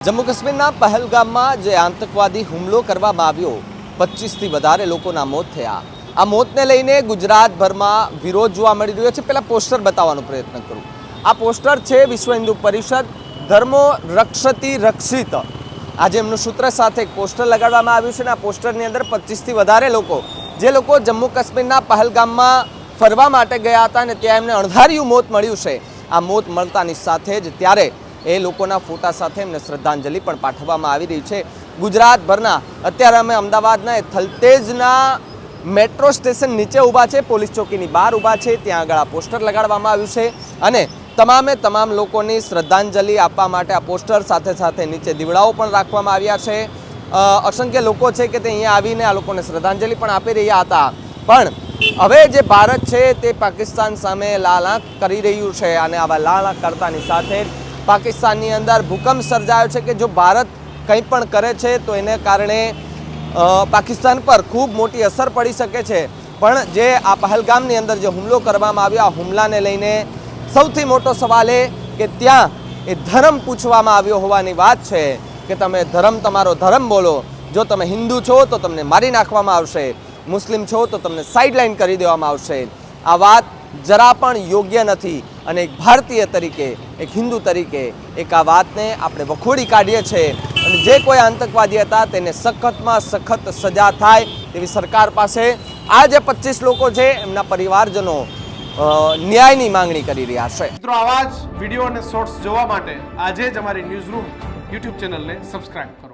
જમ્મુ કાશ્મીરના પહેલગામમાં જે આતંકવાદી હુમલો કરવામાં આવ્યો 25થી વધારે લોકોના મોત થયા। આ મોતને લઈને ગુજરાતભરમાં વિરોધ જોવા મળી રહ્યો છે। પહેલા પોસ્ટર બતાવવાનો પ્રયત્ન કરું। આ પોસ્ટર છે વિશ્વ હિન્દુ પરિષદ ધર્મો રક્ષતિ રક્ષિત, આજે એમનું સૂત્ર સાથે એક પોસ્ટર લગાડવામાં આવ્યું છે। અને આ પોસ્ટરની અંદર 25થી વધારે લોકો, જે લોકો જમ્મુ કાશ્મીરના પહેલગામમાં ફરવા માટે ગયા હતા અને ત્યાં એમને અણધાર્યું મોત મળ્યું છે। આ મોત મળતાની સાથે જ ત્યારે એ લોકોના ફોટા સાથે એમને શ્રદ્ધાંજલિ પણ પાઠવવામાં આવી રહી છે। ગુજરાતભરના અત્યારે અમે અમદાવાદના થલતેજના મેટ્રો સ્ટેશન નીચે ઊભા છે, પોલીસ ચોકીની બહાર ઊભા છે, ત્યાં આગળ આ પોસ્ટર લગાડવામાં આવ્યું છે અને તમામે તમામ લોકોની શ્રદ્ધાંજલિ આપવા માટે આ પોસ્ટર સાથે સાથે નીચે દીવડાઓ પણ રાખવામાં આવ્યા છે। અસંખ્ય લોકો છે કે તે અહીંયા આવીને આ લોકોને શ્રદ્ધાંજલિ પણ આપી રહ્યા હતા। પણ હવે જે ભારત છે તે પાકિસ્તાન સામે લાલ આંખ કરી રહ્યું છે અને આવા લાલ આંખ કરતાની સાથે પાકિસ્તાનની અંદર ભૂકંપ સર્જાયો છે કે જો ભારત કંઈ પણ કરે છે તો એને કારણે પાકિસ્તાન પર ખૂબ મોટી અસર પડી શકે છે। પણ જે આ પહેલગામની અંદર જે હુમલો કરવામાં આવ્યો, આ હુમલાને લઈને સૌથી મોટો સવાલ એ કે ત્યાં એ ધર્મ પૂછવામાં આવ્યો હોવાની વાત છે કે તમે ધર્મ તમારો ધર્મ બોલો, જો તમે હિન્દુ છો તો તમને મારી નાખવામાં આવશે, મુસ્લિમ છો તો તમને સાઇડલાઇન કરી દેવામાં આવશે। આ વાત જરા પણ યોગ્ય નથી અને એક ભારતીય તરીકે, એક હિન્દુ તરીકે એક આ વાતને આપણે વખોડી કાઢીએ છીએ અને જે કોઈ આતંકવાદી હતા તેને સખતમાં સખત સજા થાય તેવી સરકાર પાસે આ જે 25 લોકો છે એમના પરિવારજનો ન્યાયની માંગણી કરી રહ્યા છે। મિત્રો, આવા જ વિડીયો અને શોર્ટ્સ જોવા માટે આજે જ અમારી ન્યૂઝ રૂમ યુટ્યુબ ચેનલને સબસ્ક્રાઇબ કરો।